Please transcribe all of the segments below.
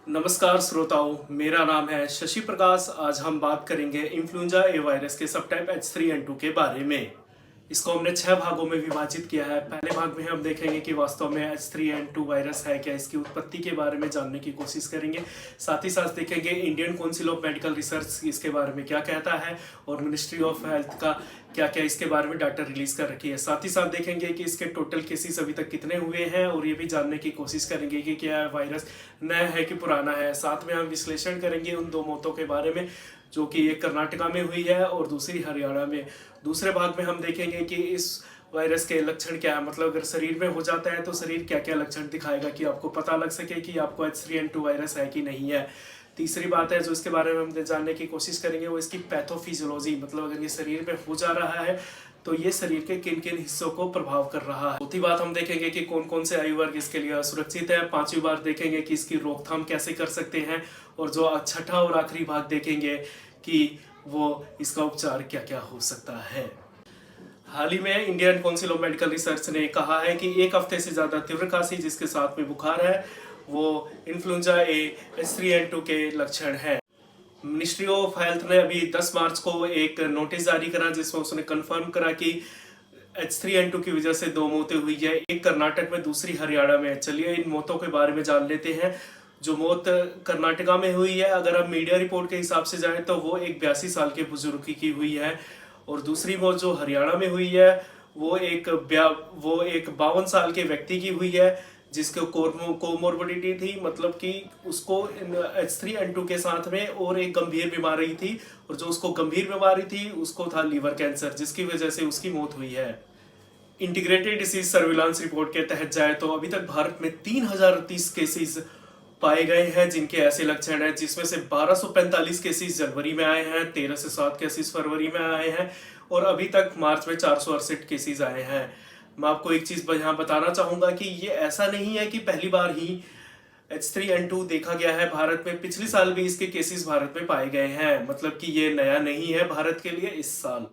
नमस्कार श्रोताओं, मेरा नाम है शशि प्रकाश। आज हम बात करेंगे इन्फ्लुएंजा ए वायरस के सबटाइप H3N2 के बारे में। इसको हमने 6 भागों में विभाजित किया है। पहले भाग में हम देखेंगे कि वास्तव में H3N2 वायरस है क्या, इसकी उत्पत्ति के बारे में जानने की कोशिश करेंगे। साथ ही साथ देखेंगे Indian council of medical research इसके बारे में क्या कहता है और मिनिस्ट्री ऑफ हेल्थ का क्या क्या इसके बारे में डाटा रिलीज कर रखी है। साथ ही साथ देखेंगे कि इसके टोटल केसेस अभी तक कितने हुए हैं और ये भी जानने की कोशिश करेंगे कि क्या वायरस नया है कि पुराना है। साथ में हम विश्लेषण करेंगे उन 2 मौतों के बारे में, जो कि एक कर्नाटका में हुई है और दूसरी हरियाणा में। दूसरे भाग में हम देखेंगे कि इस वायरस के लक्षण क्या है, मतलब अगर शरीर में हो जाता है तो शरीर क्या क्या लक्षण दिखाएगा कि आपको पता लग सके कि आपको H3N2 वायरस है कि नहीं है। तीसरी बात है जो इसके बारे में हम जानने की कोशिश करेंगे वो इसकी पैथोफिजियोलॉजी, मतलब अगर ये शरीर में हो जा रहा है तो ये शरीर के किन किन हिस्सों को प्रभाव कर रहा है। चौथी बात हम देखेंगे कि कौन कौन से आयु वर्ग इसके लिए सुरक्षित है। पांचवी बात देखेंगे कि इसकी रोकथाम कैसे कर सकते हैं और जो छठा और आखिरी भाग देखेंगे कि वो इसका उपचार क्या क्या हो सकता है। हाल ही में Indian council of medical research ने कहा है कि 1 हफ्ते से ज़्यादा तीव्र खांसी जिसके साथ में बुखार है वो इन्फ्लुएंजा ए H3N2 के लक्षण है। मिनिस्ट्री ऑफ हेल्थ ने अभी 10 मार्च को एक नोटिस जारी करा जिसमें उसने कंफर्म करा कि H3N2 की वजह से 2 मौतें हुई है, एक कर्नाटक में दूसरी हरियाणा में। चलिए इन मौतों के बारे में जान लेते हैं। जो मौत कर्नाटका में हुई है, अगर हम मीडिया रिपोर्ट के हिसाब से जाएं तो वो एक 82 साल के बुजुर्ग की हुई है और दूसरी मौत जो हरियाणा में हुई है वो एक 52 साल के व्यक्ति की हुई है जिसको कोमोर्बिडिटी थी, मतलब कि उसको H3N2 के साथ में और एक गंभीर बीमारी थी और जो उसको गंभीर बीमारी थी उसको था लीवर कैंसर जिसकी वजह से उसकी मौत हुई है। इंटीग्रेटेड डिसीज सर्विलांस रिपोर्ट के तहत जाए तो अभी तक भारत में 3030 केसेस पाए गए हैं जिनके ऐसे लक्षण हैं, जिसमें से 1245 केसेस जनवरी में आए हैं, 13 से 7 केसेस फरवरी में आए हैं और अभी तक मार्च में 468 केसेस आए हैं। मैं आपको एक चीज यहाँ बताना चाहूंगा कि ये ऐसा नहीं है कि पहली बार ही H3N2 देखा गया है भारत में। पिछले साल भी इसके केसेस भारत में पाए गए हैं, मतलब कि ये नया नहीं है भारत के लिए इस साल।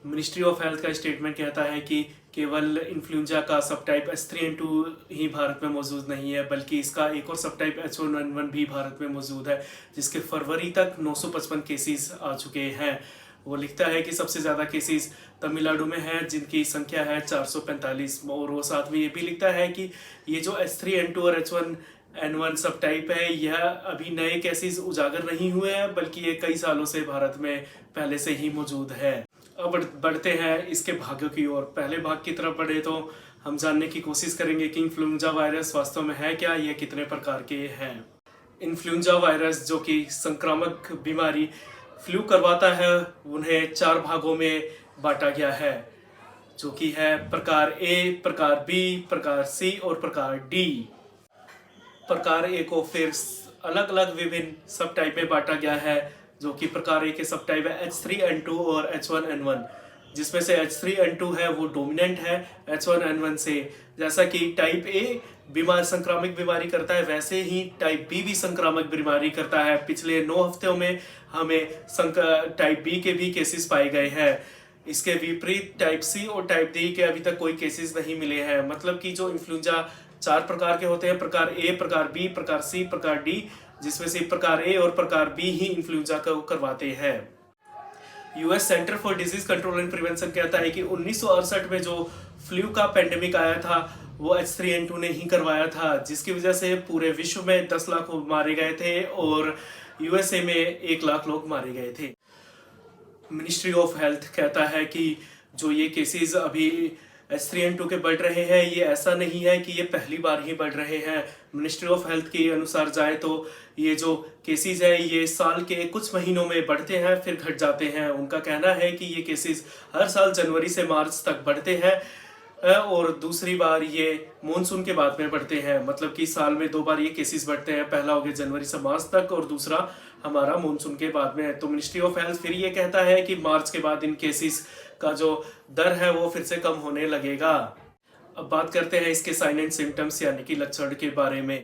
मिनिस्ट्री ऑफ हेल्थ का स्टेटमेंट कहता है कि केवल इन्फ्लुएंजा का सबटाइप H3N2 ही भारत में मौजूद नहीं है, बल्कि इसका एक और सबटाइप H1N1 भी भारत में मौजूद है जिसके फरवरी तक 955 केसेस आ चुके हैं। वो लिखता है कि सबसे ज़्यादा केसेस तमिलनाडु में है जिनकी संख्या है 445 और वो साथ में ये भी लिखता है कि ये जो H3N2 और H1N1 सब टाइप है यह अभी नए केसेस उजागर नहीं हुए हैं, बल्कि ये कई सालों से भारत में पहले से ही मौजूद है। अब बढ़ते हैं इसके भागों की ओर। पहले भाग की तरफ बढ़े तो हम जानने की कोशिश करेंगे कि इन्फ्लुएंजा वायरस वास्तव में है क्या, ये कितने प्रकार के हैं। इन्फ्लुएंजा वायरस जो कि संक्रामक बीमारी फ्लू करवाता है उन्हें 4 भागों में बांटा गया है, जो कि है प्रकार ए, प्रकार बी, प्रकार सी और प्रकार डी। प्रकार ए को फिर अलग अलग विभिन्न सब टाइप में बांटा गया है, जो कि प्रकार ए के सब टाइप है H3N2 और H1N1, जिसमें से H3N2 है वो डोमिनेंट है H1N1 से। जैसा कि टाइप ए संक्रामक बीमारी करता है वैसे ही टाइप बी भी संक्रामक बीमारी करता है। पिछले 9 हफ्तों में हमें टाइप बी के भी केसेस पाए गए हैं। इसके विपरीत टाइप सी और टाइप डी के अभी तक कोई केसेस नहीं मिले हैं। मतलब कि जो इन्फ्लुएंजा 4 प्रकार के होते हैं, प्रकार ए, प्रकार बी, प्रकार सी, प्रकार डी, जिसमें से प्रकार ए और प्रकार बी ही इन्फ्लुएंजा को करवाते हैं। US centre for disease control and prevention कहता है कि 1968 में जो फ्लू का पेंडेमिक आया था वो H3N2 ने ही करवाया था, जिसकी वजह से पूरे विश्व में 10 लाख लोग मारे गए थे और यूएसए में 1 लाख लोग मारे गए थे। मिनिस्ट्री ऑफ हेल्थ कहता है कि जो ये केसेस अभी H3N2 के बढ़ रहे हैं ये ऐसा नहीं है कि ये पहली बार ही बढ़ रहे हैं। मिनिस्ट्री ऑफ हेल्थ के अनुसार जाए तो ये जो केसेस है ये साल के कुछ महीनों में बढ़ते हैं फिर घट जाते हैं। उनका कहना है कि ये केसेस हर साल जनवरी से मार्च तक बढ़ते हैं और दूसरी बार ये मॉनसून के बाद में बढ़ते हैं, मतलब कि साल में 2 बार ये केसेस बढ़ते हैं। पहला हो गया जनवरी से मार्च तक और दूसरा हमारा मॉनसून के बाद में। तो मिनिस्ट्री ऑफ हेल्थ फिर ये कहता है कि मार्च के बाद इन केसेस का जो दर है वो फिर से कम होने लगेगा। अब बात करते हैं इसके साइन एंड सिम्टम्स यानी कि लक्षण के बारे में।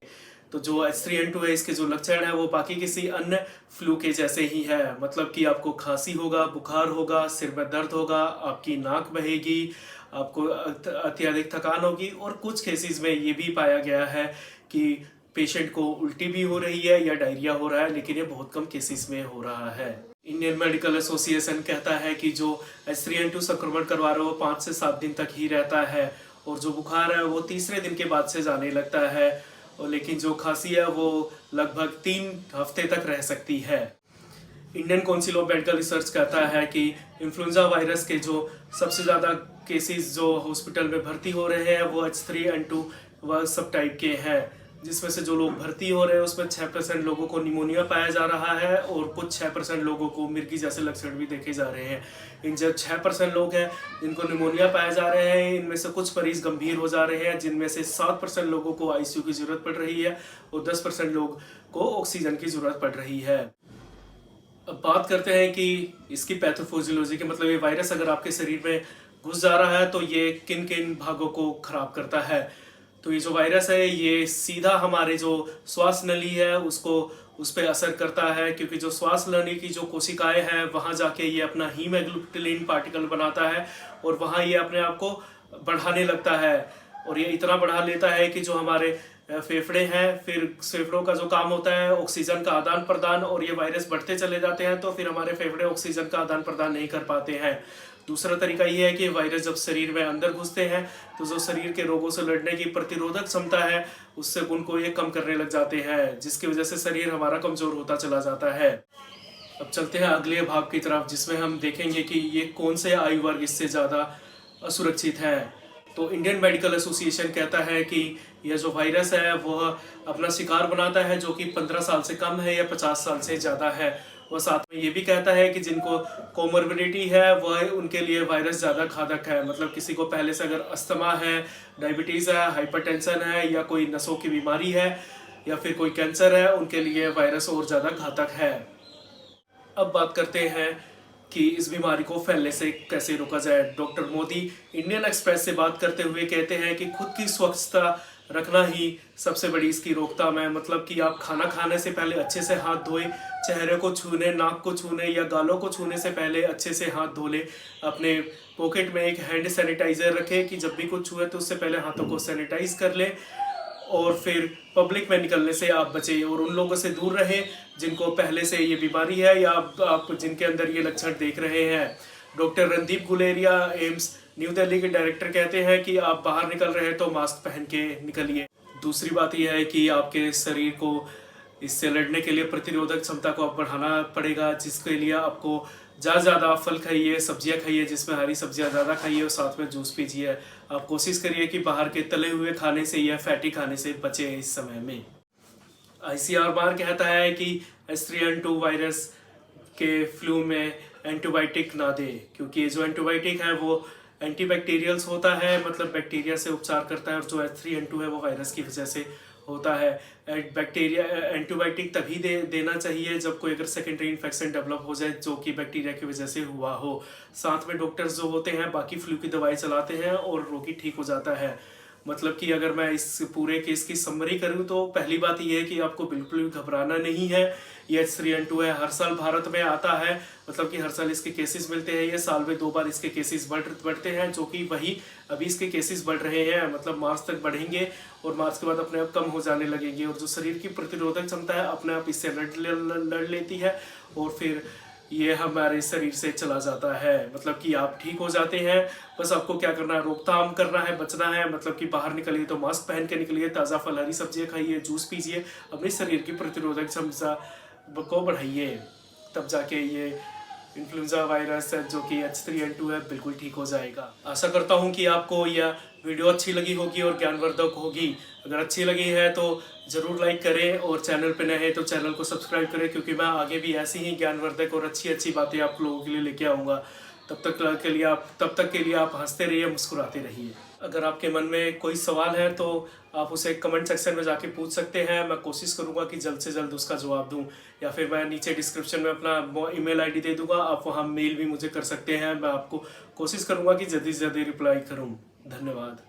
तो जो H3N2 है इसके जो लक्षण है वो बाकी किसी अन्य फ्लू के जैसे ही है, मतलब कि आपको खांसी होगा, बुखार होगा, सिर में दर्द होगा, आपकी नाक बहेगी, आपको अत्यधिक थकान होगी और कुछ केसेस में ये भी पाया गया है कि पेशेंट को उल्टी भी हो रही है या डायरिया हो रहा है, लेकिन ये बहुत कम केसेस में हो रहा है। इंडियन मेडिकल एसोसिएशन कहता है कि जो H3N2 संक्रमण करवा रहा है वो 5 से 7 दिन तक ही रहता है, और जो बुखार है वो तीसरे दिन के बाद से जाने लगता है, और लेकिन जो खांसी है वो लगभग 3 हफ्ते तक रह सकती है। Indian council of medical research कहता है कि इन्फ्लुएंजा वायरस के जो सबसे ज़्यादा केसेस जो हॉस्पिटल में भर्ती हो रहे हैं वो H3N2 सब टाइप के हैं, जिसमें से जो लोग भर्ती हो रहे हैं उसमें 6% लोगों को निमोनिया पाया जा रहा है और कुछ 6% लोगों को मिर्गी जैसे लक्षण भी देखे जा रहे हैं। इन जो 6% लोग हैं जिनको निमोनिया पाया जा रहे हैं, इनमें से कुछ मरीज गंभीर हो जा रहे हैं, जिनमें से 7% लोगों को ICU की जरूरत पड़ रही है और 10% लोग को ऑक्सीजन की जरूरत पड़ रही है। अब बात करते हैं कि इसकी पैथोफिजियोलॉजी के, मतलब ये वायरस अगर आपके शरीर में घुस जा रहा है तो ये किन किन भागों को खराब करता है। तो ये जो वायरस है ये सीधा हमारे जो श्वास नली है उस पर असर करता है, क्योंकि जो श्वास नली की जो कोशिकाएं हैं वहाँ जाके ये अपना हीमोग्लोबिन पार्टिकल बनाता है और वहाँ ये अपने आप को बढ़ाने लगता है, और ये इतना बढ़ा लेता है कि जो हमारे फेफड़े हैं, फिर फेफड़ों का जो काम होता है ऑक्सीजन का आदान प्रदान, और ये वायरस बढ़ते चले जाते हैं तो फिर हमारे फेफड़े ऑक्सीजन का आदान प्रदान नहीं कर पाते हैं। दूसरा तरीका ये है कि वायरस जब शरीर में अंदर घुसते हैं तो जो शरीर के रोगों से लड़ने की प्रतिरोधक क्षमता है उससे उनको ये कम करने लग जाते हैं, जिसकी वजह से शरीर हमारा कमजोर होता चला जाता है। अब चलते हैं अगले भाग की तरफ, जिसमें हम देखेंगे कि ये कौन से आयु वर्ग इससे ज़्यादा असुरक्षित है। तो इंडियन मेडिकल एसोसिएशन कहता है कि यह जो वायरस है वह अपना शिकार बनाता है जो कि 15 साल से कम है या 50 साल से ज़्यादा है। वह साथ में ये भी कहता है कि जिनको कोमोर्बिडिटी है वह उनके लिए वायरस ज़्यादा घातक है, मतलब किसी को पहले से अगर अस्थमा है, डायबिटीज़ है, हाइपरटेंशन है या कोई नसों की बीमारी है या फिर कोई कैंसर है, उनके लिए वायरस और ज़्यादा घातक है। अब बात करते हैं कि इस बीमारी को फैलने से कैसे रोका जाए। डॉक्टर मोदी इंडियन एक्सप्रेस से बात करते हुए कहते हैं कि खुद की स्वच्छता रखना ही सबसे बड़ी इसकी रोकथाम है, मतलब कि आप खाना खाने से पहले अच्छे से हाथ धोएं, चेहरे को छूने, नाक को छूने या गालों को छूने से पहले अच्छे से हाथ धो लें। अपने पॉकेट में एक हैंड सैनिटाइजर रखें कि जब भी कुछ छुए तो उससे पहले हाथों को सैनिटाइज कर लें, और फिर पब्लिक में निकलने से आप बचें और उन लोगों से दूर रहें जिनको पहले से ये बीमारी है या आप जिनके अंदर ये लक्षण देख रहे हैं। Doctor Randeep Guleria AIIMS new Delhi के डायरेक्टर कहते हैं कि आप बाहर निकल रहे हैं तो मास्क पहन के निकलिए। दूसरी बात यह है कि आपके शरीर को इससे लड़ने के लिए प्रतिरोधक क्षमता को आप बढ़ाना पड़ेगा, जिसके लिए आपको ज़्यादा फल खाइए, सब्जियां खाइए, जिसमें हरी सब्जियां ज़्यादा खाइए और साथ में जूस पीजिए। आप कोशिश करिए कि बाहर के तले हुए खाने से या फैटी खाने से बचें इस समय में। ICMR कहता है कि H3N2 वायरस के फ्लू में एंटीबायोटिक ना दे, क्योंकि जो एंटीबायोटिक है वो एंटीबैक्टीरियल्स होता है, मतलब बैक्टीरिया से उपचार करता है, और जो H3N2 है वो वायरस की वजह से होता है। एंटीबायोटिक तभी देना चाहिए जब कोई अगर सेकेंडरी इन्फेक्शन डेवलप हो जाए जो कि बैक्टीरिया की वजह से हुआ हो। साथ में डॉक्टर्स जो होते हैं बाकी फ्लू की दवाई चलाते हैं और रोगी ठीक हो जाता है। मतलब कि अगर मैं इस पूरे केस की समरी करूं तो पहली बात यह है कि आपको बिल्कुल भी घबराना नहीं है। ये H3N2 है, हर साल भारत में आता है, मतलब कि हर साल इसके केसेस मिलते हैं। ये साल में 2 बार इसके केसेस बढ़ते हैं, जो कि वही अभी इसके केसेस बढ़ रहे हैं, मतलब मार्च तक बढ़ेंगे और मार्च के बाद अपने आप कम हो जाने लगेंगे। और जो शरीर की प्रतिरोधक क्षमता है अपने आप इससे लड़ लेती है और फिर ये हमारे शरीर से चला जाता है, मतलब कि आप ठीक हो जाते हैं। बस आपको क्या करना है, रोकथाम करना है, बचना है, मतलब कि बाहर निकलिए तो मास्क पहन के निकलिए, ताज़ा फल हरी सब्जियां खाइए, जूस पीजिए, अपने शरीर की प्रतिरोधक क्षमता को बढ़ाइए, तब जाके ये इन्फ्लुएंजा वायरस है जो कि H3N2 है बिल्कुल ठीक हो जाएगा। आशा करता हूँ कि आपको यह वीडियो अच्छी लगी होगी और ज्ञानवर्धक होगी। अगर अच्छी लगी है तो ज़रूर लाइक करें और चैनल पे नए हैं तो चैनल को सब्सक्राइब करें, क्योंकि मैं आगे भी ऐसी ही ज्ञानवर्धक और अच्छी बातें आप लोगों के लिए लेके आऊँगा। तब तक के लिए आप हंसते रहिए, मुस्कुराते रहिए। अगर आपके मन में कोई सवाल है तो आप उसे कमेंट सेक्शन में जाके पूछ सकते हैं। मैं कोशिश करूंगा कि जल्द से जल्द उसका जवाब दूं, या फिर मैं नीचे डिस्क्रिप्शन में अपना ईमेल आईडी दे दूंगा, आप वहां मेल भी मुझे कर सकते हैं। मैं आपको कोशिश करूंगा कि जल्दी से जल्दी रिप्लाई करूं। धन्यवाद।